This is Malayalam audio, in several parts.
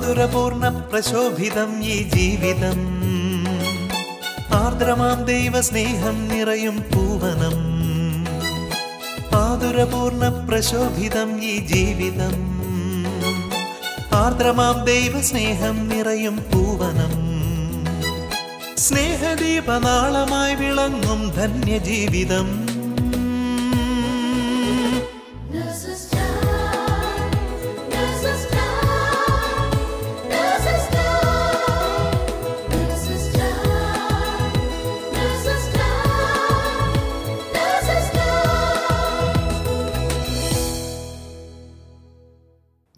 ആതുരപൂർണ്ണ പ്രശോഭിതം ഈ ജീവിതം, ആർദ്രമാം ദൈവസ്നേഹം നിറയും പൂവനം. ആതുരപൂർണ്ണ പ്രശോഭിതം ഈ ജീവിതം, ആർദ്രമാം ദൈവസ്നേഹം നിറയും പൂവനം. സ്നേഹദീപനാളമായി വിളങ്ങും ധന്യജീവിതം.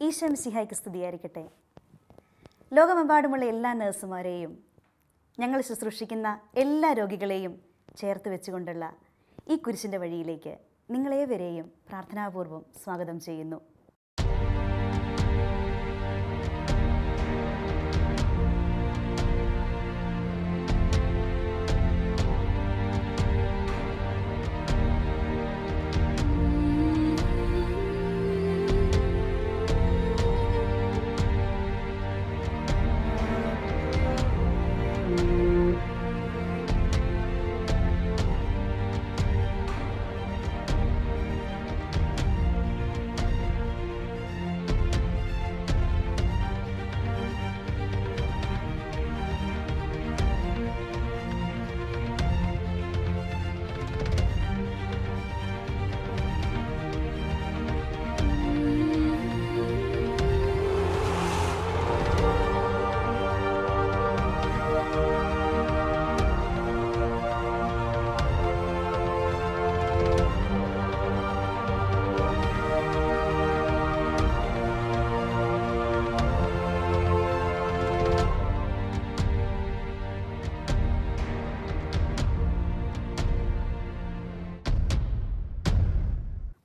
ഈശോ മിശിഹായ്ക്ക് സ്തുതിയായിരിക്കട്ടെ. ലോകമെമ്പാടുമുള്ള എല്ലാ നഴ്സുമാരെയും ഞങ്ങൾ ശുശ്രൂഷിക്കുന്ന എല്ലാ രോഗികളെയും ചേർത്ത് വെച്ചുകൊണ്ടുള്ള ഈ കുരിശിൻ്റെ വഴിയിലേക്ക് നിങ്ങളേവരെയും പ്രാർത്ഥനാപൂർവ്വം സ്വാഗതം ചെയ്യുന്നു.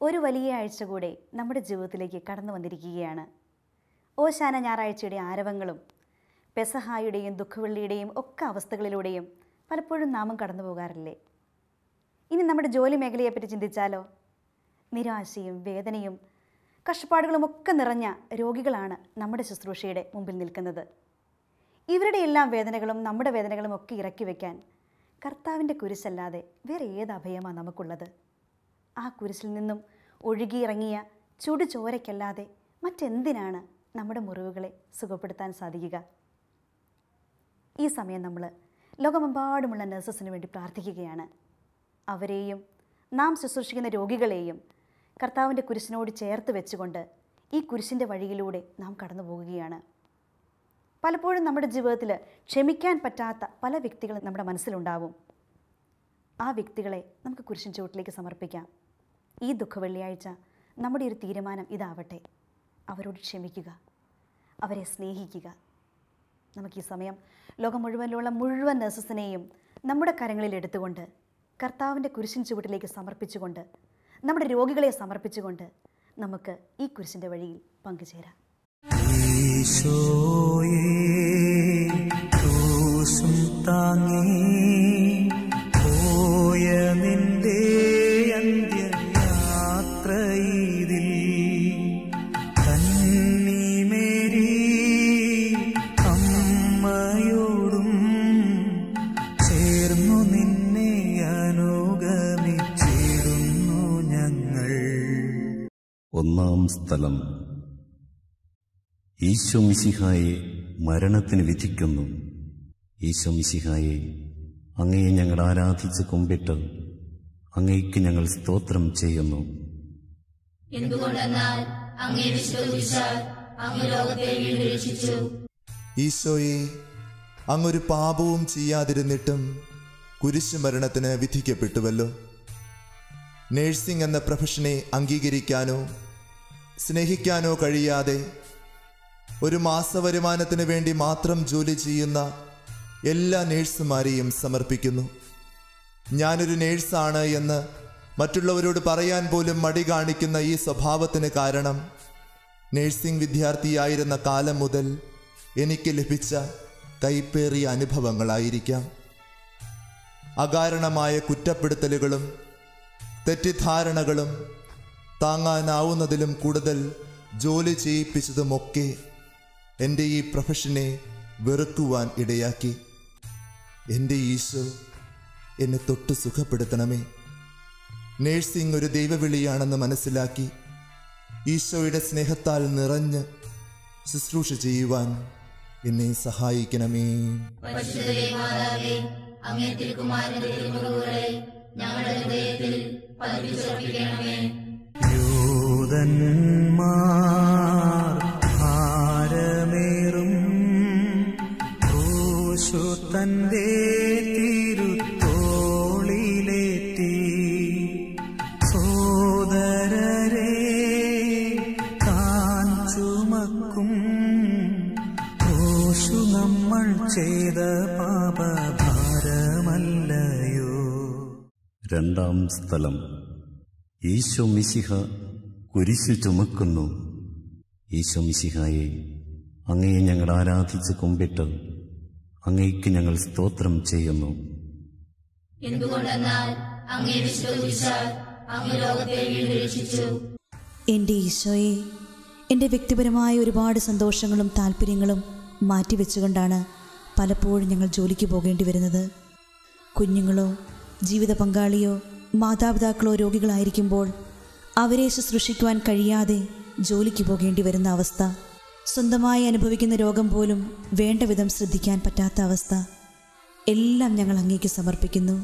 ഒരു വലിയ ആഴ്ച കൂടെ നമ്മുടെ ജീവിതത്തിലേക്ക് കടന്നു വന്നിരിക്കുകയാണ്. ഓശാന ഞായറാഴ്ചയുടെ ആരവങ്ങളും പെസഹായുടെയും ദുഃഖവെള്ളിയുടെയും ഒക്കെ അവസ്ഥകളിലൂടെയും പലപ്പോഴും നാമും കടന്നു പോകാറില്ലേ? ഇനി നമ്മുടെ ജോലി മേഖലയെപ്പറ്റി ചിന്തിച്ചാലോ? നിരാശയും വേദനയും കഷ്ടപ്പാടുകളും ഒക്കെ നിറഞ്ഞ രോഗികളാണ് നമ്മുടെ ശുശ്രൂഷയുടെ മുമ്പിൽ നിൽക്കുന്നത്. ഇവരുടെ എല്ലാം വേദനകളും നമ്മുടെ വേദനകളും ഒക്കെ ഇറക്കി വയ്ക്കാൻ കർത്താവിൻ്റെ കുരിശല്ലാതെ വേറെ ഏത് അഭയമാണ് നമുക്കുള്ളത്? ആ കുരിശിൽ നിന്നും ഒഴുകിയിറങ്ങിയ ചുടുചോരയ്ക്കല്ലാതെ മറ്റെന്തിനാണ് നമ്മുടെ മുറിവുകളെ സുഖപ്പെടുത്താൻ സാധിക്കുക? ഈ സമയം നമ്മൾ ലോകമെമ്പാടുമുള്ള നഴ്സസിന് വേണ്ടി പ്രാർത്ഥിക്കുകയാണ്. അവരെയും നാം ശുശ്രൂഷിക്കുന്ന രോഗികളെയും കർത്താവിൻ്റെ കുരിശിനോട് ചേർത്ത് വെച്ചുകൊണ്ട് ഈ കുരിശിൻ്റെ വഴിയിലൂടെ നാം കടന്നു പോകുകയാണ്. പലപ്പോഴും നമ്മുടെ ജീവിതത്തിൽ ക്ഷമിക്കാൻ പറ്റാത്ത പല വ്യക്തികളും നമ്മുടെ മനസ്സിലുണ്ടാവും. ആ വ്യക്തികളെ നമുക്ക് കുരിശിൻ ചുവട്ടിലേക്ക് സമർപ്പിക്കാം. ഈ ദുഃഖവെള്ളിയാഴ്ച നമ്മുടെ ഒരു തീരുമാനം ഇതാവട്ടെ: അവരോട് ക്ഷമിക്കുക, അവരെ സ്നേഹിക്കുക. നമുക്ക് ഈ സമയം ലോകം മുഴുവനിലുള്ള മുഴുവൻ നഴ്സസിനെയും നമ്മുടെ കരങ്ങളിൽ എടുത്തുകൊണ്ട് കർത്താവിൻ്റെ കുരിശിൻ ചുവട്ടിലേക്ക് സമർപ്പിച്ചുകൊണ്ട്, നമ്മുടെ രോഗികളെ സമർപ്പിച്ചുകൊണ്ട് നമുക്ക് ഈ കുരിശിൻ്റെ വഴിയിൽ പങ്കുചേരാം. ഒന്നാം സ്ഥലം. ഈശോ മിശിഹായെ മരണത്തിന് വിധിക്കുന്നു. ഈശോ മിശിഹായെ, അങ്ങയെ ഞങ്ങൾ ആരാധിച്ച് കുമ്പിട്ട് അങ്ങയ്ക്ക് ഞങ്ങൾ സ്തോത്രം ചെയ്യുന്നു. ഈശോയെ, അങ്ങൊരു പാപവും ചെയ്യാതിരുന്നിട്ടും കുരിശുമരണത്തിന് വിധിക്കപ്പെട്ടുവല്ലോ. നേഴ്സിംഗ് എന്ന പ്രൊഫഷനെ അംഗീകരിക്കാനോ സ്നേഹിക്കാനോ കഴിയാതെ ഒരു മാസവരുമാനത്തിന് വേണ്ടി മാത്രം ജോലി ചെയ്യുന്ന എല്ലാ നേഴ്സുമാരെയും സമർപ്പിക്കുന്നു. ഞാനൊരു നേഴ്സാണ് എന്ന് മറ്റുള്ളവരോട് പറയാൻ പോലും മടി കാണിക്കുന്ന ഈ സ്വഭാവത്തിന് കാരണം നേഴ്സിംഗ് വിദ്യാർത്ഥിയായിരുന്ന കാലം മുതൽ എനിക്ക് ലഭിച്ച കൈപ്പേറിയ അനുഭവങ്ങളായിരിക്കാം. അകാരണമായ കുറ്റപ്പെടുത്തലുകളും തെറ്റിദ്ധാരണകളും താങ്ങാനാവുന്നതിലും കൂടുതൽ ജോലി ചെയ്യിപ്പിച്ചതുമൊക്കെ എൻ്റെ ഈ പ്രൊഫഷനെ വെറുക്കുവാൻ ഇടയാക്കി. എൻ്റെ ഈശോ എന്നെ തൊട്ട് സുഖപ്പെടുത്തണമേ. നേഴ്സിംഗ് ഒരു ദൈവവിളിയാണെന്ന് മനസ്സിലാക്കി ഈശോയുടെ സ്നേഹത്താൽ നിറഞ്ഞ് ശുശ്രൂഷ ചെയ്യുവാൻ എന്നെ സഹായിക്കണമേ. ഭാരമേറും ക്രൂശു തന്റെ തിരുത്തോളിലേറ്റി സോദരരെ താൻ ചുമക്കും ക്രൂശു നമ്മൾ ചെയ്ത പാപഭാരമല്ലയോ. രണ്ടാം സ്ഥലം. ഈശോ മിശിഹ കുരിശു ചുമക്കുന്നു. ഈശോ മിശിഹായെ, അങ്ങയെ ഞങ്ങൾ ആരാധിച്ച് കുമ്പിട്ട് അങ്ങയ്ക്ക് ഞങ്ങൾ സ്തോത്രം ചെയ്യുന്നു. എൻ്റെ ഈശോയെ, എൻ്റെ വ്യക്തിപരമായ ഒരുപാട് സന്തോഷങ്ങളും താല്പര്യങ്ങളും മാറ്റിവെച്ചുകൊണ്ടാണ് പലപ്പോഴും ഞങ്ങൾ ജോലിക്ക് പോകേണ്ടി വരുന്നത്. കുഞ്ഞുങ്ങളോ ജീവിത പങ്കാളിയോ മാതാപിതാക്കളോ രോഗികളായിരിക്കുമ്പോൾ അവരെ ശുശ്രൂഷിക്കുവാൻ കഴിയാതെ ജോലിക്ക് പോകേണ്ടി വരുന്ന അവസ്ഥ, സ്വന്തമായി അനുഭവിക്കുന്ന രോഗം പോലും വേണ്ട വിധം ശ്രദ്ധിക്കാൻ പറ്റാത്ത അവസ്ഥ, എല്ലാം ഞങ്ങൾ അങ്ങേക്ക് സമർപ്പിക്കുന്നു.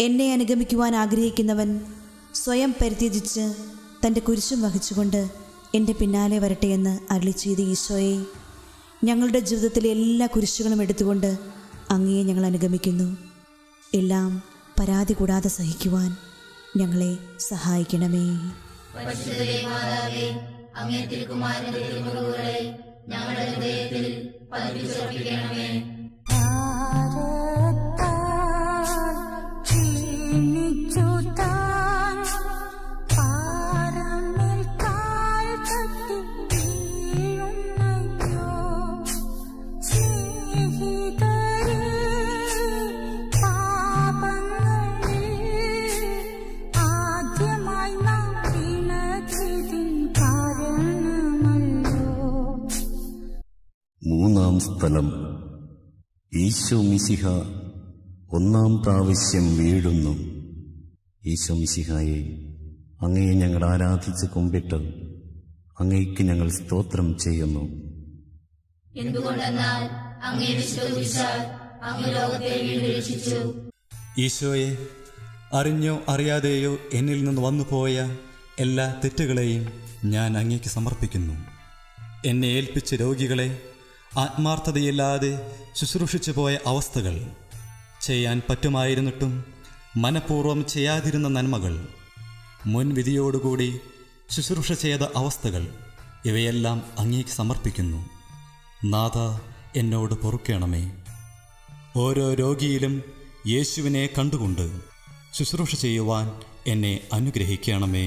എന്നെ അനുഗമിക്കുവാൻ ആഗ്രഹിക്കുന്നവൻ സ്വയം പരിത്യജിച്ച് തൻ്റെ കുരിശും വഹിച്ചുകൊണ്ട് എൻ്റെ പിന്നാലെ വരട്ടെ എന്ന് അരുളി ചെയ്ത ഈശോയെ, ഞങ്ങളുടെ ജീവിതത്തിലെ എല്ലാ കുരിശുകളും എടുത്തുകൊണ്ട് അങ്ങയെ ഞങ്ങൾ അനുഗമിക്കുന്നു. എല്ലാം പരാതി കൂടാതെ സഹിക്കുവാൻ ഞങ്ങളെ സഹായിക്കണമേ. മൂന്നാം സ്ഥലം. ഈശോ മിശിഹ ഒന്നാം പ്രാവശ്യം വീഴുന്നു. ഈശോ മിശിഹായെ, അങ്ങയെ ഞങ്ങൾ ആരാധിച്ച് കുമ്പിട്ട് അങ്ങയ്ക്ക് ഞങ്ങൾ സ്തോത്രം ചെയ്യുന്നു. ഈശോയെ, അറിഞ്ഞോ അറിയാതെയോ എന്നിൽ നിന്ന് വന്നുപോയ എല്ലാ തെറ്റുകളെയും ഞാൻ അങ്ങേക്ക് സമർപ്പിക്കുന്നു. എന്നെ ഏൽപ്പിച്ച രോഗികളെ ആത്മാർത്ഥതയില്ലാതെ ശുശ്രൂഷിച്ചു പോയ അവസ്ഥകൾ, ചെയ്യാൻ പറ്റുമായിരുന്നിട്ടും മനഃപൂർവ്വം ചെയ്യാതിരുന്ന നന്മകൾ, മുൻവിധിയോടുകൂടി ശുശ്രൂഷ ചെയ്ത അവസ്ഥകൾ, ഇവയെല്ലാം അങ്ങേക്ക് സമർപ്പിക്കുന്നു. നാഥ, എന്നോട് പൊറുക്കണമേ. ഓരോ രോഗിയിലും യേശുവിനെ കണ്ടുകൊണ്ട് ശുശ്രൂഷ ചെയ്യുവാൻ എന്നെ അനുഗ്രഹിക്കണമേ.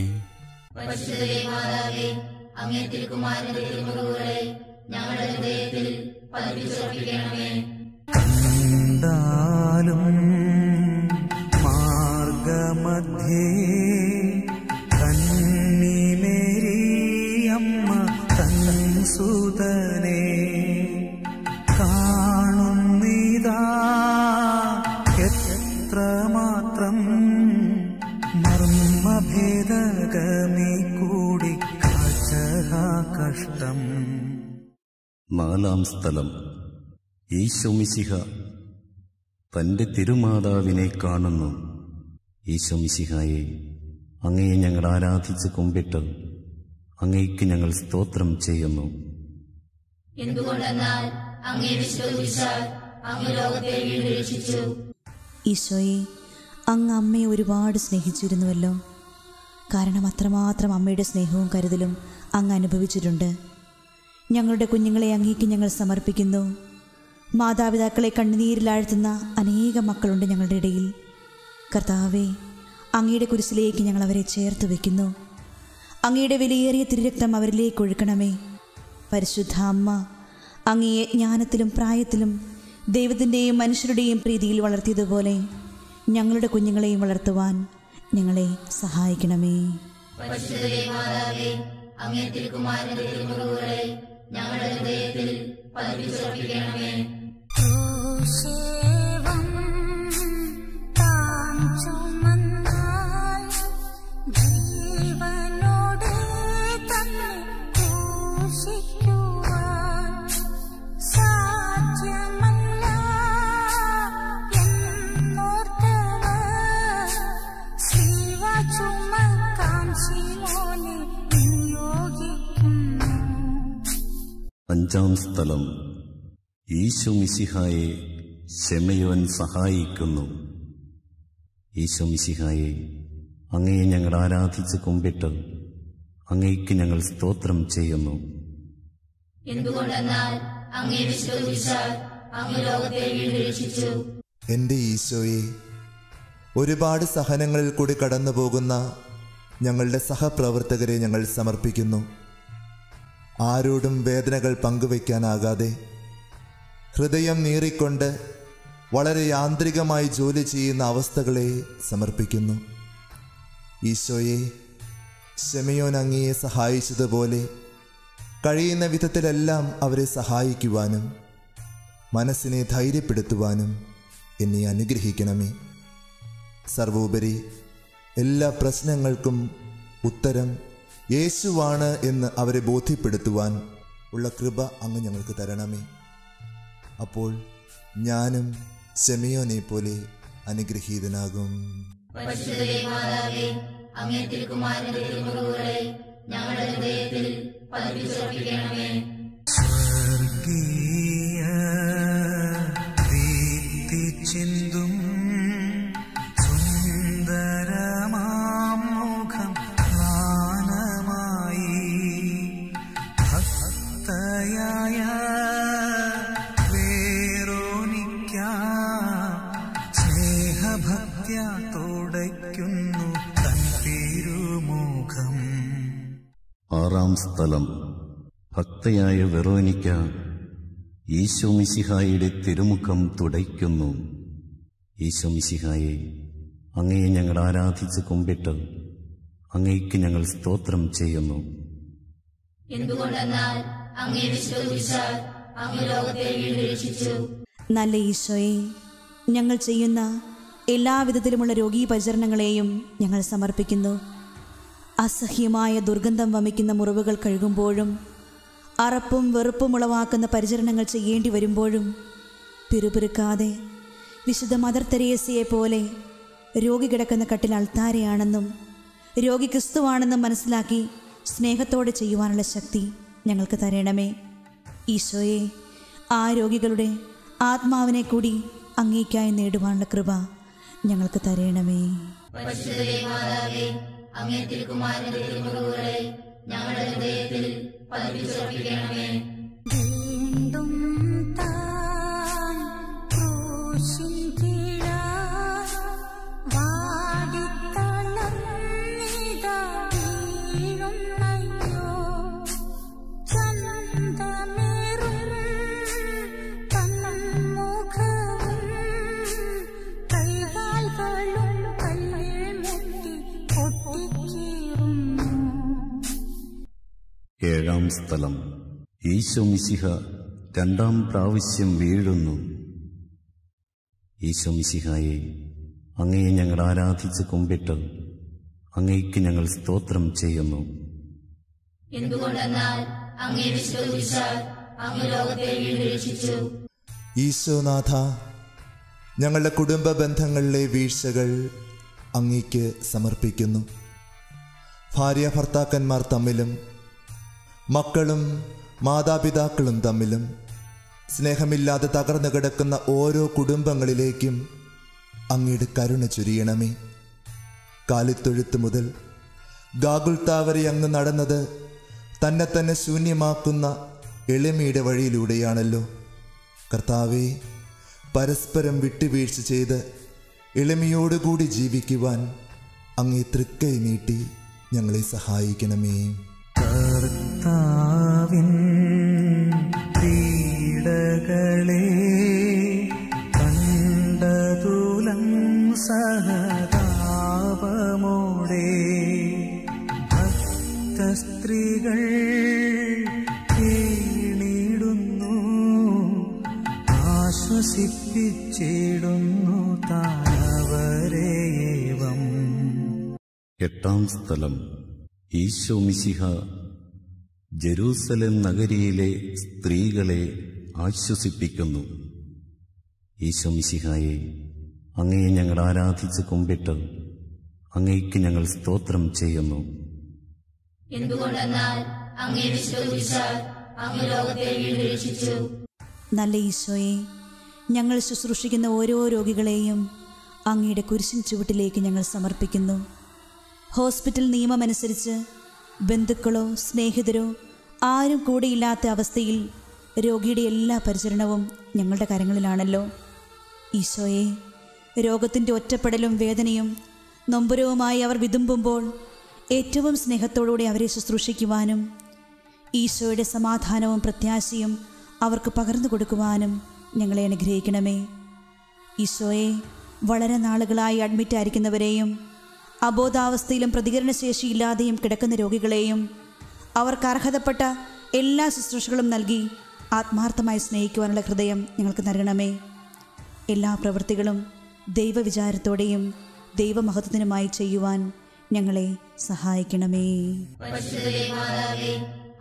കണ്ടാലും മാർഗമധ്യേ കന്നിമേരിയമ്മ തൻ സുതനെ കാണുന്നിതാ എത്രമാത്രം മർമ്മഭേദകമേ കൂടി കാഴ്ച കഷ്ടം. നാലാം സ്ഥലം. ഈശോ മിശിഹ തൻ്റെ തിരുമാതാവിനെ കാണുന്നു. ഈശോ മിശിഹായെ, അങ്ങയെ ഞങ്ങൾ ആരാധിച്ച് കുമ്പിട്ട് അങ്ങയ്ക്ക് ഞങ്ങൾ സ്തോത്രം ചെയ്യുന്നു. ഈശോയെ, അങ്ങ് അമ്മയെ ഒരുപാട് സ്നേഹിച്ചിരുന്നുവല്ലോ. കാരണം അത്രമാത്രം അമ്മയുടെ സ്നേഹവും കരുതലും അങ്ങ് അനുഭവിച്ചിട്ടുണ്ട്. ഞങ്ങളുടെ കുഞ്ഞുങ്ങളെ അങ്ങേക്ക് ഞങ്ങൾ സമർപ്പിക്കുന്നു. മാതാപിതാക്കളെ കണ്ണുനീരിലാഴ്ത്തുന്ന അനേകം മക്കളുണ്ട് ഞങ്ങളുടെ ഇടയിൽ. കർത്താവേ, അങ്ങയുടെ കുരിശിലേക്ക് ഞങ്ങൾ അവരെ ചേർത്ത് വയ്ക്കുന്നു. അങ്ങയുടെ വിലയേറിയ തിരുരക്തം അവരിലേക്ക് ഒഴുക്കണമേ. പരിശുദ്ധ അമ്മ അങ്ങയെ ജ്ഞാനത്തിലും പ്രായത്തിലും ദൈവത്തിൻ്റെയും മനുഷ്യരുടെയും പ്രീതിയിൽ വളർത്തിയതുപോലെ ഞങ്ങളുടെ കുഞ്ഞുങ്ങളെയും വളർത്തുവാൻ ഞങ്ങളെ സഹായിക്കണമേ. ഞങ്ങളുടെ ഹൃദയത്തിൽ പതിപ്പിച്ചുറപ്പിക്കണമേ. അഞ്ചാം സ്ഥലം. ഈശോ മിശിഹായെ ശെമയോൻ സഹായിക്കുന്നു. ഈശോ മിശിഹായെ, അങ്ങയെ ഞങ്ങൾ ആരാധിച്ച് കുമ്പിട്ട് അങ്ങയ്ക്ക് ഞങ്ങൾ സ്തോത്രം ചെയ്യുന്നു. എന്തുകൊണ്ടെന്നാൽ അങ്ങയെ വിശ്വസിച്ചാൽ അങ്ങ് ലോകത്തെ വീണ്ടും രക്ഷിച്ചു. എൻ്റെ ഈശോയെ, ഒരുപാട് സഹനങ്ങളിൽ കൂടി കടന്നു പോകുന്ന ഞങ്ങളുടെ സഹപ്രവർത്തകരെ ഞങ്ങൾ സമർപ്പിക്കുന്നു. ആരോടും വേദനകൾ പങ്കുവയ്ക്കാനാകാതെ ഹൃദയം നീറിക്കൊണ്ട് വളരെ യാന്ത്രികമായി ജോലി ചെയ്യുന്ന അവസ്ഥകളെ സമർപ്പിക്കുന്നു. ഈശോയെ, ശെമയോൻ അങ്ങയെ സഹായിച്ചതുപോലെ കഴിയുന്ന വിധത്തിലെല്ലാം അവരെ സഹായിക്കുവാനും മനസ്സിനെ ധൈര്യപ്പെടുത്തുവാനും എന്നെ അനുഗ്രഹിക്കണമേ. സർവോപരി എല്ലാ പ്രശ്നങ്ങൾക്കും ഉത്തരം യേശുവാണ് എന്ന് അവരെ ബോധ്യപ്പെടുത്തുവാൻ ഉള്ള കൃപ അങ്ങ് ഞങ്ങൾക്ക് തരണമേ. അപ്പോൾ ഞാനും ശെമയോനെ പോലെ അനുഗ്രഹീതനാകും. അങ്ങേ തിരുക്കുമാരന്റെ തിരുമുറിവുകളെ ഞങ്ങളുടെ ഹൃദയത്തിൽ പതിപ്പിച്ചുറപ്പിക്കണമേ. സ്വർഗീയ ദീപ്തി ചിന്തും സുന്ദരമാം മുഖം ജ്ഞാനമായി ഭക്തയായ വേറോനിക്ക സ്നേഹഭക്ത്യ തുടയ്ക്കുന്നു തൻ തിരുമുഖം. ആറാം സ്ഥലം. ഭക്തയായ വെറോനിക്ക ഈശോ മിശിഹായുടെ തിരുമുഖം തുടയ്ക്കുന്നു. ഈശോ മിശിഹായെ, അങ്ങയെ ഞങ്ങൾ ആരാധിച്ച് കുമ്പിട്ട് അങ്ങയ്ക്ക് ഞങ്ങൾ സ്തോത്രം ചെയ്യുന്നു. എന്തുകൊണ്ടെന്നാൽ അങ്ങയെ വിശ്വസിച്ചാൽ അങ്ങ് ലോകത്തെ വീണ്ടും രക്ഷിച്ചു. നല്ല ഈശോയെ, ഞങ്ങൾ ചെയ്യുന്ന എല്ലാവിധത്തിലുമുള്ള രോഗീ പരിചരണങ്ങളെയും ഞങ്ങൾ സമർപ്പിക്കുന്നു. അസഹ്യമായ ദുർഗന്ധം വമിക്കുന്ന മുറിവുകൾ കഴുകുമ്പോഴും അറപ്പും വെറുപ്പും ഉളവാക്കുന്ന പരിചരണങ്ങൾ ചെയ്യേണ്ടി വരുമ്പോഴും പിറുപിറുക്കാതെ വിശുദ്ധ മദർ തെരേസയെ പോലെ രോഗി കിടക്കുന്ന കട്ടിൽ അൾത്താരയാണെന്നും രോഗി ക്രിസ്തുവാണെന്നും മനസ്സിലാക്കി സ്നേഹത്തോടെ ചെയ്യുവാനുള്ള ശക്തി ഞങ്ങൾക്ക് തരണമേ. ഈശോയെ, ആ രോഗികളുടെ ആത്മാവിനെ കൂടി അങ്ങേയ്ക്കായി നേടുവാനുള്ള കൃപ ഞങ്ങൾക്ക് തരണമേ. അങ്ങേ തിരുക്കുമാരന്റെ തിരുമുറിവുകളെ ഞങ്ങളുടെ ഹൃദയത്തിൽ പതിപ്പിച്ചുറപ്പിക്കണമേ. ഏഴാം സ്ഥലം. ഈശോ മിശിഹ രണ്ടാം പ്രാവശ്യം വീഴുന്നു. ഈശോ മിശിഹായെ, അങ്ങയെ ഞങ്ങൾ ആരാധിച്ച് കുമ്പിട്ട് അങ്ങയ്ക്ക് ഞങ്ങൾ സ്തോത്രം ചെയ്യുന്നു. എന്തുകൊണ്ടെന്നാൽ അങ്ങയെ വിശ്വസിച്ചാൽ അങ്ങ് ലോകത്തെ വീണ്ടും രക്ഷിച്ചു. ഈശോനാഥ, ഞങ്ങളുടെ കുടുംബ ബന്ധങ്ങളിലെ വീഴ്ചകൾ അങ്ങേക്ക് സമർപ്പിക്കുന്നു. ഭാര്യ ഭർത്താക്കന്മാർ തമ്മിലും മക്കളും മാതാപിതാക്കളും തമ്മിലും സ്നേഹമില്ലാതെ തകർന്നു കിടക്കുന്ന ഓരോ കുടുംബങ്ങളിലേക്കും അങ്ങയുടെ കരുണ ചൊരിയണമേ. കാലിത്തൊഴുത്ത് മുതൽ ഗാഗുൽത്താ വരെ അങ്ങ് നടന്നത് തന്നെ തന്നെ ശൂന്യമാക്കുന്ന എളിമയുടെ വഴിയിലൂടെയാണല്ലോ. കർത്താവേ, പരസ്പരം വിട്ടുവീഴ്ച ചെയ്ത് എളിമയോടുകൂടി ജീവിക്കുവാൻ അങ്ങേ തൃക്കൈ നീട്ടി ഞങ്ങളെ സഹായിക്കണമേ. കർത്താവിൻ പീഡകളെ കണ്ടതുലം സഹതാപമോടെ ഭക്തസ്ത്രീകൾ ആശ്വസിപ്പിച്ചിടുന്നു താനവരേവം. എട്ടാം സ്ഥലം. ഈശോ മിശിഹ ജെറൂസലേം നഗരിയിലെ സ്ത്രീകളെ ആശ്വസിപ്പിക്കുന്നു. ഈശോ മിശിഹായെ, അങ്ങയെ ഞങ്ങൾ ആരാധിച്ച് കുമ്പിട്ട് അങ്ങയ്ക്ക് ഞങ്ങൾ സ്തോത്രം ചെയ്യുന്നു. എന്തുകൊണ്ടെന്നാൽ അങ്ങേ വിശ്വസിച്ചാൽ അങ്ങ് ലോകത്തെ വീണ്ടും രക്ഷിച്ചു. നല്ല ഈശോയെ, ഞങ്ങൾ ശുശ്രൂഷിക്കുന്ന ഓരോ രോഗികളെയും അങ്ങയുടെ കുരിശിൻ ചുവട്ടിലേക്ക് ഞങ്ങൾ സമർപ്പിക്കുന്നു. ഹോസ്പിറ്റൽ നിയമമനുസരിച്ച് ബന്ധുക്കളോ സ്നേഹിതരോ ആരും കൂടെയില്ലാത്ത അവസ്ഥയിൽ രോഗിയുടെ എല്ലാ പരിചരണവും ഞങ്ങളുടെ കരങ്ങളിലാണല്ലോ. ഈശോയെ, രോഗത്തിൻ്റെ ഒറ്റപ്പെടലും വേദനയും നൊമ്പരവുമായി അവർ വിതുമ്പുമ്പോൾ ഏറ്റവും സ്നേഹത്തോടുകൂടി അവരെ ശുശ്രൂഷിക്കുവാനും ഈശോയുടെ സമാധാനവും പ്രത്യാശയും അവർക്ക് പകർന്നു കൊടുക്കുവാനും ഞങ്ങളെ അനുഗ്രഹിക്കണമേ. ഈശോയെ, വളരെ നാളുകളായി അഡ്മിറ്റായിരിക്കുന്നവരെയും അബോധാവസ്ഥയിലും പ്രതികരണശേഷിയില്ലാതെയും കിടക്കുന്ന രോഗികളെയും അവർക്ക് അർഹതപ്പെട്ട എല്ലാ ശുശ്രൂഷകളും നൽകി ആത്മാർത്ഥമായി സ്നേഹിക്കുവാനുള്ള ഹൃദയം ഞങ്ങൾക്ക് നൽകണമേ. എല്ലാ പ്രവൃത്തികളും ദൈവവിചാരത്തോടെയും ദൈവമഹത്വത്തിനുമായി ചെയ്യുവാൻ ഞങ്ങളെ സഹായിക്കണമേ.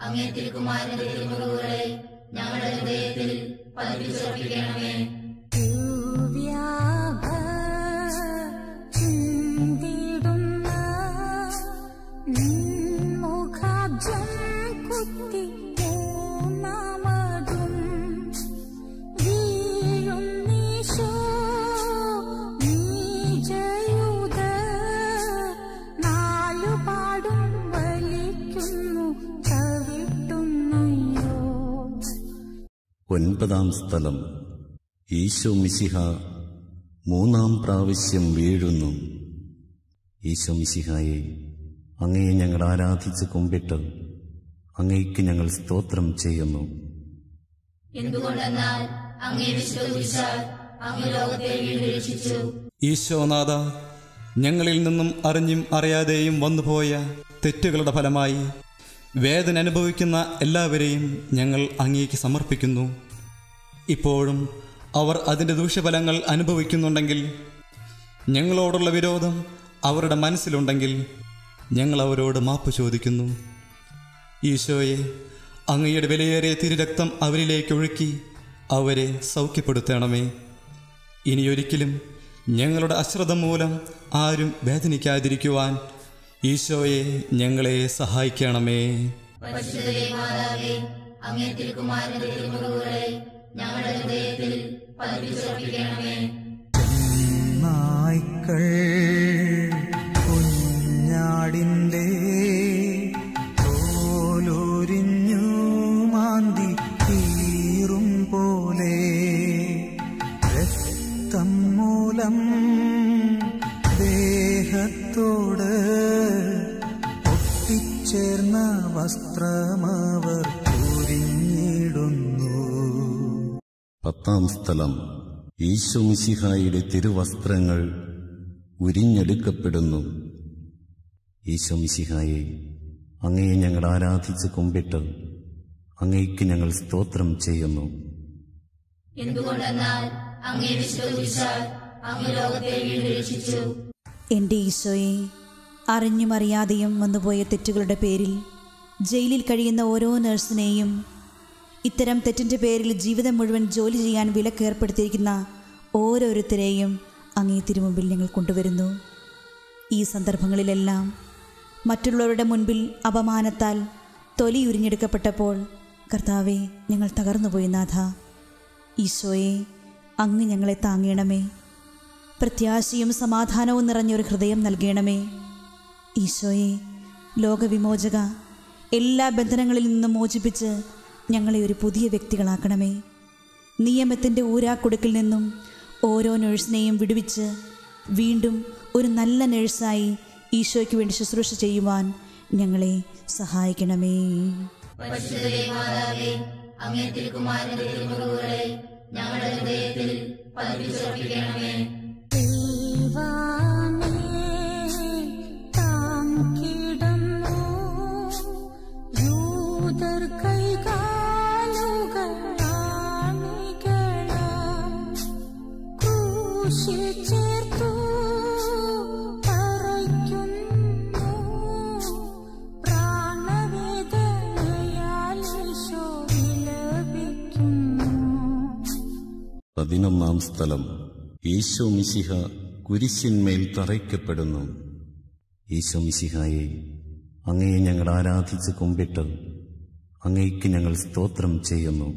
അങ്ങേ തിരുക്കുമാരന്റെ തിരുമുറിവുകളെ ഞങ്ങളുടെ ഹൃദയത്തിൽ പതിപ്പിച്ചുറപ്പിക്കണമേ. ഒൻപതാം സ്ഥലം. ഈശോ മിശിഹ മൂന്നാം പ്രാവശ്യം വീഴുന്നു. ഈശോ മിശിഹായെ, അങ്ങയെ ഞങ്ങൾ ആരാധിച്ച് കുമ്പിട്ട് അങ്ങയ്ക്ക് ഞങ്ങൾ സ്തോത്രം ചെയ്യുന്നു. എന്തുകൊണ്ടെന്നാൽ അങ്ങേ വിശ്വസിച്ചാൽ അങ്ങ് ലോകത്തെ വീണ്ടും രക്ഷിച്ചു. ഈശോനാഥ, ഞങ്ങളിൽ നിന്നും അറിഞ്ഞും അറിയാതെയും വന്നുപോയ തെറ്റുകളുടെ ഫലമായി വേദന അനുഭവിക്കുന്ന എല്ലാവരെയും ഞങ്ങൾ അങ്ങേക്ക് സമർപ്പിക്കുന്നു. ഇപ്പോഴും അവർ അതിൻ്റെ ദൂഷ്യഫലങ്ങൾ അനുഭവിക്കുന്നുണ്ടെങ്കിൽ, ഞങ്ങളോടുള്ള വിരോധം അവരുടെ മനസ്സിലുണ്ടെങ്കിൽ ഞങ്ങൾ അവരോട് മാപ്പ് ചോദിക്കുന്നു. ഈശോയെ, അങ്ങയുടെ വിലയേറിയ തിരുരക്തം അവരിലേക്ക് ഒഴുക്കി അവരെ സൗഖ്യപ്പെടുത്തണമേ. ഇനിയൊരിക്കലും ഞങ്ങളുടെ അശ്രദ്ധ മൂലം ആരും വേദനിക്കാതിരിക്കുവാൻ ഈശോയെ ഞങ്ങളെ സഹായിക്കണമേ. അങ്ങേ തിരുക്കുമാരന്റെ തിരുമുറിവുകളെ ഞങ്ങളുടെ ഹൃദയത്തിൽ പതിപ്പിച്ചുറപ്പിക്കണമേ. നായ്ക്കൾ കുഞ്ഞാടിൻ്റെ തോലുരിഞ്ഞു മാന്തി തീറും പോലെ രക്തം മൂലം ദേഹത്തോട് ഒട്ടിച്ചേർന്ന വസ്ത്രമവർ ഉരിഞ്ഞിടുന്നു. പത്താം സ്ഥലം. ഈശോ മിശിഹായുടെ തിരുവസ്ത്രങ്ങൾ ഉരിഞ്ഞെടുക്കപ്പെടുന്നു. ഈശോ മിശിഹായെ, അങ്ങയെ ഞങ്ങൾ ആരാധിച്ച് കുമ്പിട്ട് അങ്ങയ്ക്ക് ഞങ്ങൾ സ്തോത്രം ചെയ്യുന്നു. എന്തുകൊണ്ടെന്നാൽ അങ്ങേ വിശ്വസിച്ചാൽ അങ്ങ് ലോകത്തെ വീണ്ടും രക്ഷിച്ചു. എൻ്റെ ഈശോയെ, അറിഞ്ഞും അറിയാതെയും വന്നുപോയ തെറ്റുകളുടെ പേരിൽ ജയിലിൽ കഴിയുന്ന ഓരോ നഴ്സിനെയും ഇത്തരം തെറ്റിൻ്റെ പേരിൽ ജീവിതം മുഴുവൻ ജോലി ചെയ്യാൻ വിലക്കേർപ്പെടുത്തിയിരിക്കുന്ന ഓരോരുത്തരെയും അങ്ങേ തിരുമുമ്പിൽ ഞങ്ങൾ കൊണ്ടുവരുന്നു. ഈ സന്ദർഭങ്ങളിലെല്ലാം മറ്റുള്ളവരുടെ മുൻപിൽ അപമാനത്താൽ തൊലി ഉരിഞ്ഞെടുക്കപ്പെട്ടപ്പോൾ കർത്താവെ, ഞങ്ങൾ തകർന്നുപോയി നാഥ. ഈശോയെ, അങ്ങ് ഞങ്ങളെ താങ്ങണമേ. പ്രത്യാശയും സമാധാനവും നിറഞ്ഞൊരു ഹൃദയം നൽകണമേ. ഈശോയെ, ലോകവിമോചക, എല്ലാ ബന്ധനങ്ങളിൽ നിന്നും മോചിപ്പിച്ച് ഞങ്ങളെ ഒരു പുതിയ വ്യക്തികളാക്കണമേ. നിയമത്തിൻ്റെ ഊരാക്കുടുക്കിൽ നിന്നും ഓരോ നഴ്സിനെയും വിടുവിച്ച് വീണ്ടും ഒരു നല്ല നഴ്സായി ഈശോയ്ക്ക് വേണ്ടി ശുശ്രൂഷ ചെയ്യുവാൻ ഞങ്ങളെ സഹായിക്കണമേ. അങ്ങേ തിരുക്കുമാരന്റെ തിരുമുറിവുകളെ ഞങ്ങളുടെ ഹൃദയത്തിൽ പതിപ്പിച്ചുറപ്പിക്കണമേ. കൈകാലുകൾ 11 സ്ഥലം. ഈശോ മിശിഹ കുരിശിന്മേൽ തറയ്ക്കപ്പെടുന്നു. ഈശോ മിശിഹായെ, അങ്ങയെ ഞങ്ങൾ ആരാധിച്ച് കുമ്പിട്ട് അങ്ങയ്ക്ക് ഞങ്ങൾ സ്തോത്രം ചെയ്യുന്നു.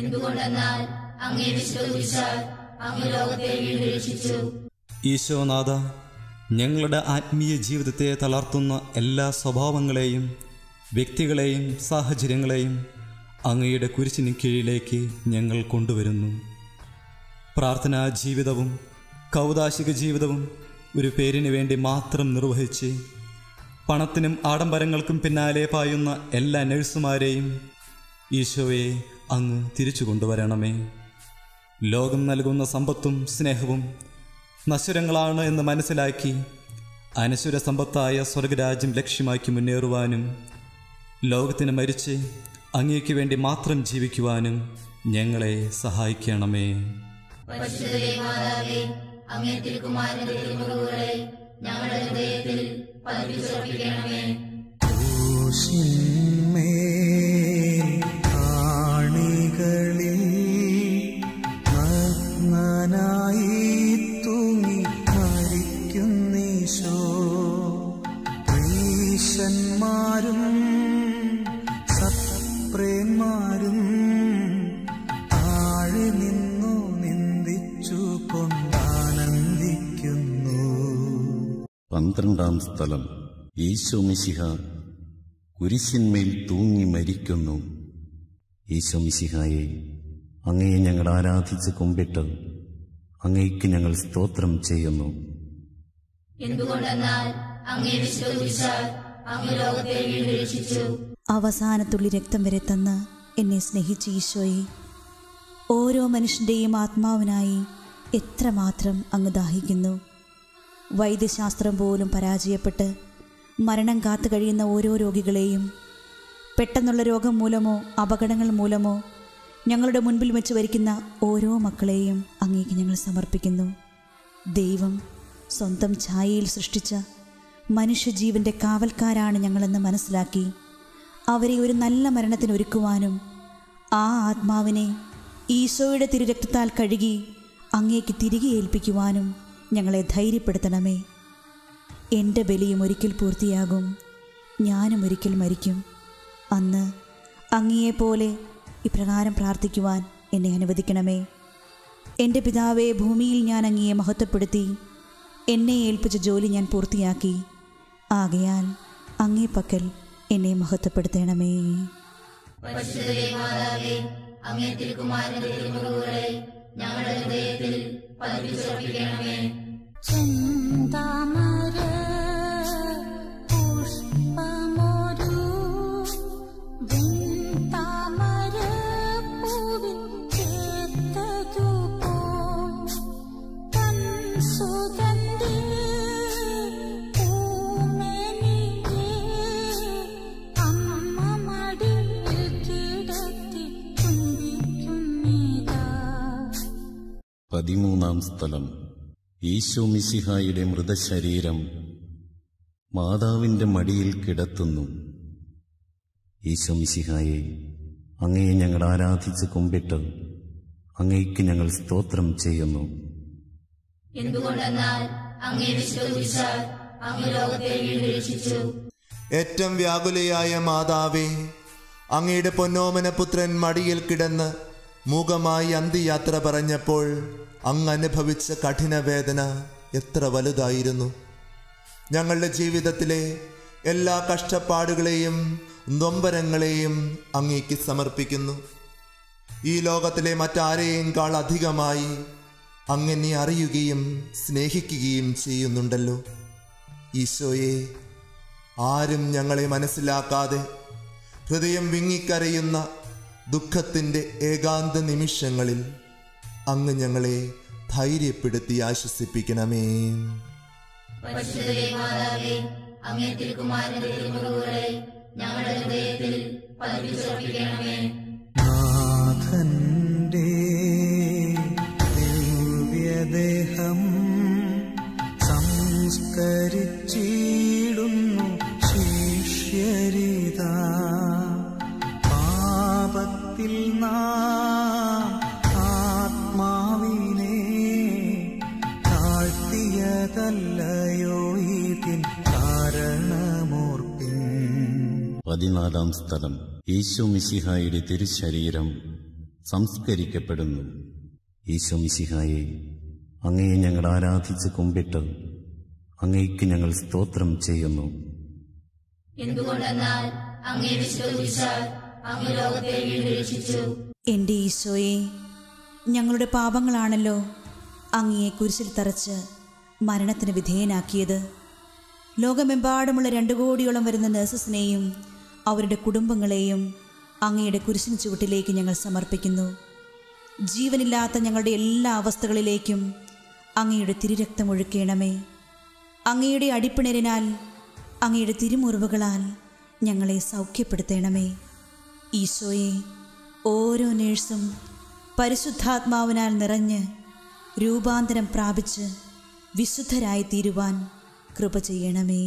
എന്തുകൊണ്ടെന്നാൽ അങ്ങേ വിശുദ്ധ കുരിശാൽ അങ്ങ് ലോകത്തെ വീണ്ടും രക്ഷിച്ചു. ഈശോനാഥ, ഞങ്ങളുടെ ആത്മീയ ജീവിതത്തെ തളർത്തുന്ന എല്ലാ സ്വഭാവങ്ങളെയും വ്യക്തികളെയും സാഹചര്യങ്ങളെയും അങ്ങയുടെ കുരിശിന് കീഴിലേക്ക് ഞങ്ങൾ കൊണ്ടുവരുന്നു. പ്രാർത്ഥനാ ജീവിതവും കൗദാശിക ജീവിതവും ഒരു പേരിന് വേണ്ടി മാത്രം നിർവഹിച്ച് പണത്തിനും ആഡംബരങ്ങൾക്കും പിന്നാലെ പായുന്ന എല്ലാ നഴ്സുമാരെയും ഈശോയെ അങ്ങ് തിരിച്ചു കൊണ്ടുവരണമേ. ലോകം നൽകുന്ന സമ്പത്തും സ്നേഹവും നശ്വരങ്ങളാണ് എന്ന് മനസ്സിലാക്കി അനശ്വര സമ്പത്തായ സ്വർഗരാജ്യം ലക്ഷ്യമാക്കി മുന്നേറുവാനും ലോകത്തിന് മരിച്ച് അങ്ങേക്ക് വേണ്ടി മാത്രം ജീവിക്കുവാനും ഞങ്ങളെ സഹായിക്കണമേ. പരിശുദ്ധ മാതാവേ, അങ്ങേ തിരുക്കുമാരന്റെ തിരുമുറിവുകളെ ഞങ്ങളുടെ ഹൃദയത്തിൽ പതിപ്പിച്ചുറപ്പിക്കണമേ. ആണികളിൽ നഗ്നനായി തൂങ്ങി മരിക്കുന്നീശോ, പ്രീശന്മാരും സപ്രേന്മാരും താഴെ നിന്നു നിന്ദിച്ചു കൊണ്ടാനന്ദിക്കുന്നു. 12 സ്ഥലം. ഈശോ മിശിഹ കുരിശിന്മേൽ തൂങ്ങി മരിക്കുന്നു. ഈശോ മിശിഹായെ, അങ്ങയെ ഞങ്ങൾ ആരാധിച്ച് കുമ്പിട്ട് അങ്ങയ്ക്ക് ഞങ്ങൾ സ്തോത്രം ചെയ്യുന്നു. എന്തുകൊണ്ടെന്നാൽ അങ്ങേ വിശുദ്ധ കുരിശാൽ അങ്ങ് ലോകത്തെ വീണ്ടും രക്ഷിച്ചു. അവസാനത്തുള്ളി രക്തം വരെ തന്ന് എന്നെ സ്നേഹിച്ച ഈശോയെ, ഓരോ മനുഷ്യൻ്റെയും ആത്മാവിനായി എത്രമാത്രം അങ്ങ് ദാഹിക്കുന്നു. വൈദ്യശാസ്ത്രം പോലും പരാജയപ്പെട്ട് മരണം കാത്തു കഴിയുന്ന ഓരോ രോഗികളെയും, പെട്ടെന്നുള്ള രോഗം മൂലമോ അപകടങ്ങൾ മൂലമോ ഞങ്ങളുടെ മുൻപിൽ വെച്ച് വരിക്കുന്ന ഓരോ മക്കളെയും അങ്ങേക്ക് ഞങ്ങൾ സമർപ്പിക്കുന്നു. ദൈവം സ്വന്തം ഛായയിൽ സൃഷ്ടിച്ച മനുഷ്യജീവൻ്റെ കാവൽക്കാരാണ് ഞങ്ങളെന്ന് മനസ്സിലാക്കി അവരെ ഒരു നല്ല മരണത്തിന് ഒരുക്കുവാനും ആ ആത്മാവിനെ ഈശോയുടെ തിരുരക്തത്താൽ കഴുകി അങ്ങേക്ക് തിരികെ ഏൽപ്പിക്കുവാനും ഞങ്ങളെ ധൈര്യപ്പെടുത്തണമേ. എൻ്റെ ബലിയും ഒരിക്കൽ പൂർത്തിയാകും, ഞാനും ഒരിക്കൽ മരിക്കും. അന്ന് അങ്ങയെപ്പോലെ ഇപ്രകാരം പ്രാർത്ഥിക്കുവാൻ എന്നെ അനുവദിക്കണമേ. എൻ്റെ പിതാവേ, ഭൂമിയിൽ ഞാൻ അങ്ങയെ മഹത്വപ്പെടുത്തി എന്നെ ഏൽപ്പിച്ച ജോലി ഞാൻ പൂർത്തിയാക്കി. ആകയാൽ അങ്ങേ പക്കൽ എന്നെ മഹത്വപ്പെടുത്തണമേ. പരിശുദ്ധ മാതാവേ, അങ്ങേ തിരുക്കുമാരന്റെ തിരുമുറിവുകളെ ഞങ്ങളുടെ ഹൃദയത്തിൽ പതിപ്പിച്ചുറപ്പിക്കണമേ. പതിമൂന്നാം സ്ഥലം. ഈശോ മിശിഹായുടെ മൃതശരീരം മാതാവിൻ്റെ മടിയിൽ കിടത്തുന്നു. ഈശോ മിശിഹായെ, അങ്ങയെ ഞങ്ങൾ ആരാധിച്ച് കുമ്പിട്ട് അങ്ങയ്ക്ക് ഞങ്ങൾ സ്തോത്രം ചെയ്യുന്നു. എന്തുകൊണ്ടെന്നാൽ അങ്ങേ വിശുദ്ധ കുരിശാൽ അങ്ങ് ലോകത്തെ വീണ്ടും രക്ഷിച്ചു. ഏറ്റവും വ്യാകുലയായ മാതാവേ, അങ്ങയുടെ പൊന്നോമന പുത്രൻ മടിയിൽ കിടന്ന് മൂകമായി അന്ത്യയാത്ര പറഞ്ഞപ്പോൾ അങ്ങ് അനുഭവിച്ച കഠിന വേദന എത്ര വലുതായിരുന്നു. ഞങ്ങളുടെ ജീവിതത്തിലെ എല്ലാ കഷ്ടപ്പാടുകളെയും നൊമ്പരങ്ങളെയും അങ്ങേക്ക് സമർപ്പിക്കുന്നു. ഈ ലോകത്തിലെ മറ്റാരെയേക്കാൾ അധികമായി അങ്ങനെ അറിയുകയും സ്നേഹിക്കുകയും ചെയ്യുന്നുണ്ടല്ലോ. ഈശോയെ, ആരും ഞങ്ങളെ മനസ്സിലാക്കാതെ ഹൃദയം വിങ്ങിക്കരയുന്ന ദുഃഖത്തിൻ്റെ ഏകാന്ത നിമിഷങ്ങളിൽ അങ്ങ് ഞങ്ങളെ ധൈര്യപ്പെടുത്തി ആശ്വസിപ്പിക്കണമേ. പരിശുദ്ധ മാതാവേ, അങ്ങേ തിരുക്കുമാരന്റെ തിരുമുറിവുകളെ ഞങ്ങളുടെ ഹൃദയത്തിൽ പതിപ്പിച്ചുറപ്പിക്കണമേ. നാഥന്റെ ദിവ്യദേഹം സംസ്കരിച്ചിടുന്നു ശിഷ്യരിതാ. പാപത്തിൽ നാം 14 സ്ഥലം. ഈശോ മിശിഹായുടെ തിരുശരീരം സംസ്കരിക്കപ്പെടുന്നു. ഈശോ മിശിഹായെ, അങ്ങയെ ഞങ്ങൾ ആരാധിച്ച് കുമ്പിട്ട് അങ്ങയ്ക്ക് ഞങ്ങൾ സ്തോത്രം ചെയ്യുന്നു. എന്തുകൊണ്ടെന്നാൽ അങ്ങേ വിശ്വസിച്ചാൽ അങ്ങ് ലോകത്തെ വീണ്ടും രക്ഷിച്ചു. എൻ്റെ ഈശോയെ, ഞങ്ങളുടെ പാപങ്ങളാണല്ലോ അങ്ങയെ കുരിശിൽ തറച്ച് മരണത്തിന് വിധേയനാക്കിയത്. ലോകമെമ്പാടുമുള്ള 2 കോടിയോളം വരുന്ന നഴ്സസിനെയും അവരുടെ കുടുംബങ്ങളെയും അങ്ങയുടെ കുരിശിന് ചുവട്ടിലേക്ക് ഞങ്ങൾ സമർപ്പിക്കുന്നു. ജീവനില്ലാത്ത ഞങ്ങളുടെ എല്ലാ അവസ്ഥകളിലേക്കും അങ്ങയുടെ തിരുരക്തം ഒഴുക്കണമേ. അങ്ങയുടെ അടിപ്പിണരിനാൽ, അങ്ങയുടെ തിരുമുറിവുകളാൽ ഞങ്ങളെ സൗഖ്യപ്പെടുത്തണമേ. ഈശോയെ, ഓരോ നേഴ്സും പരിശുദ്ധാത്മാവിനാൽ നിറഞ്ഞ് രൂപാന്തരം പ്രാപിച്ച് വിശുദ്ധരായി തീരുവാൻ കൃപ ചെയ്യണമേ.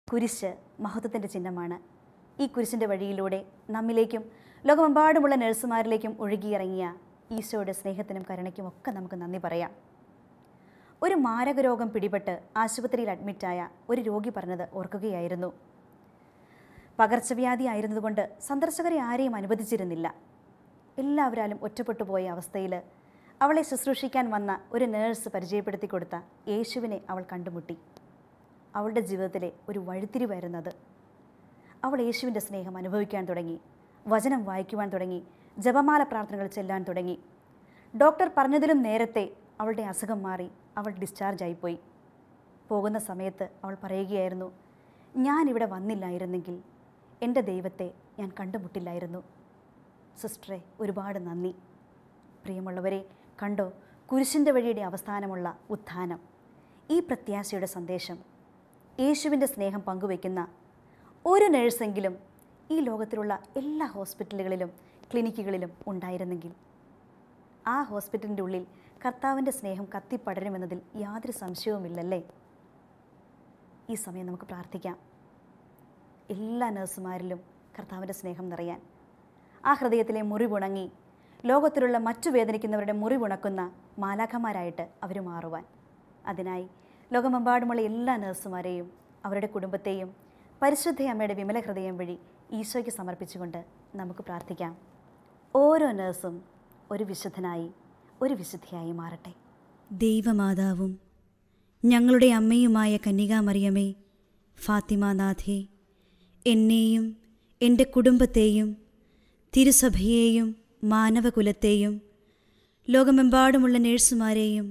കുരിശ് മഹത്വത്തിൻ്റെ ചിഹ്നമാണ്. ഈ കുരിശിൻ്റെ വഴിയിലൂടെ നമ്മിലേക്കും ലോകമെമ്പാടുമുള്ള നഴ്സുമാരിലേക്കും ഒഴുകിയിറങ്ങിയ ഈശോയുടെ സ്നേഹത്തിനും കരുണയ്ക്കും ഒക്കെ നമുക്ക് നന്ദി പറയാം. ഒരു മാരക രോഗം പിടിപെട്ട് ആശുപത്രിയിൽ അഡ്മിറ്റായ ഒരു രോഗി പറഞ്ഞത് ഓർക്കുകയായിരുന്നു. പകർച്ചവ്യാധി ആയിരുന്നതുകൊണ്ട് സന്ദർശകരെ ആരെയും അനുവദിച്ചിരുന്നില്ല. എല്ലാവരാലും ഒറ്റപ്പെട്ടു പോയ അവസ്ഥയിൽ അവളെ ശുശ്രൂഷിക്കാൻ വന്ന ഒരു നേഴ്സ് പരിചയപ്പെടുത്തി കൊടുത്ത യേശുവിനെ അവൾ കണ്ടുമുട്ടി. അവളുടെ ജീവിതത്തിലെ ഒരു വഴിത്തിരിവായിരുന്നത്. അവൾ യേശുവിൻ്റെ സ്നേഹം അനുഭവിക്കാൻ തുടങ്ങി, വചനം വായിക്കുവാൻ തുടങ്ങി, ജപമാല പ്രാർത്ഥനകൾ ചെല്ലാൻ തുടങ്ങി. ഡോക്ടർ പറഞ്ഞതിലും നേരത്തെ അവളുടെ അസുഖം മാറി അവൾ ഡിസ്ചാർജായിപ്പോയി. പോകുന്ന സമയത്ത് അവൾ പറയുകയായിരുന്നു, ഞാനിവിടെ വന്നില്ലായിരുന്നെങ്കിൽ എൻ്റെ ദൈവത്തെ ഞാൻ കണ്ടുമുട്ടില്ലായിരുന്നു. സിസ്റ്ററെ, ഒരുപാട് നന്ദി. പ്രിയമുള്ളവരെ, കണ്ടോ കുരിശിൻ്റെ വഴിയുടെ അവസാനമുള്ള ഉത്ഥാനം? ഈ പ്രത്യാശയുടെ സന്ദേശം യേശുവിൻ്റെ സ്നേഹം പങ്കുവയ്ക്കുന്ന ഒരു നേഴ്സെങ്കിലും ഈ ലോകത്തിലുള്ള എല്ലാ ഹോസ്പിറ്റലുകളിലും ക്ലിനിക്കുകളിലും ഉണ്ടായിരുന്നെങ്കിൽ ആ ഹോസ്പിറ്റലിൻ്റെ ഉള്ളിൽ കർത്താവിൻ്റെ സ്നേഹം കത്തിപ്പടരുമെന്നതിൽ യാതൊരു സംശയവുമില്ലല്ലേ? ഈ സമയം നമുക്ക് പ്രാർത്ഥിക്കാം. എല്ലാ നഴ്സുമാരിലും കർത്താവിൻ്റെ സ്നേഹം നിറയാൻ, ആ ഹൃദയത്തിലെ മുറിവുണങ്ങി ലോകത്തിലുള്ള മറ്റു വേദനിക്കുന്നവരുടെ മുറിവുണക്കുന്ന മാലാഖമാരായിട്ട് അവർ മാറുവാൻ. അതിനായി ലോകമെമ്പാടുമുള്ള എല്ലാ നഴ്സുമാരെയും അവരുടെ കുടുംബത്തെയും പരിശുദ്ധ അമ്മയുടെ വിമല ഹൃദയം വഴി ഈശോയ്ക്ക് സമർപ്പിച്ചുകൊണ്ട് നമുക്ക് പ്രാർത്ഥിക്കാം. ഓരോ നഴ്സും ഒരു വിശുദ്ധനായി, ഒരു വിശുദ്ധിയായി മാറട്ടെ. ദൈവമാതാവും ഞങ്ങളുടെ അമ്മയുമായ കന്യകാമറിയമേ, ഫാത്തിമാനാഥേ, എന്നെയും എൻ്റെ കുടുംബത്തെയും തിരുസഭയെയും മാനവകുലത്തെയും ലോകമെമ്പാടുമുള്ള നേഴ്സുമാരെയും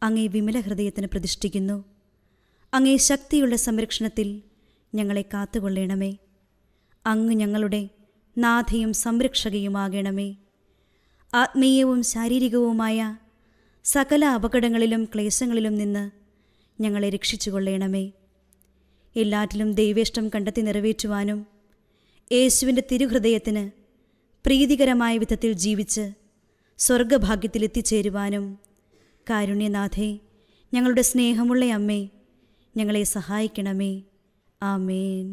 അങ്ങേ വിമല ഹൃദയത്തിന് പ്രതിഷ്ഠിക്കുന്നു. അങ്ങേ ശക്തിയുള്ള സംരക്ഷണത്തിൽ ഞങ്ങളെ കാത്തുകൊള്ളണമേ. അങ്ങ് ഞങ്ങളുടെ നാഥയും സംരക്ഷകയുമാകണമേ. ആത്മീയവും ശാരീരികവുമായ സകല അപകടങ്ങളിലും ക്ലേശങ്ങളിലും നിന്ന് ഞങ്ങളെ രക്ഷിച്ചുകൊള്ളണമേ. എല്ലാറ്റിലും ദൈവേഷ്ടം കണ്ടെത്തി നിറവേറ്റുവാനും യേശുവിൻ്റെ തിരുഹൃദയത്തിന് പ്രീതികരമായ വിധത്തിൽ ജീവിച്ച് സ്വർഗഭാഗ്യത്തിലെത്തിച്ചേരുവാനും കാരുണ്യനാഥേ, ഞങ്ങളുടെ സ്നേഹമുള്ള അമ്മേ, ഞങ്ങളെ സഹായിക്കണമേ. ആമേൻ.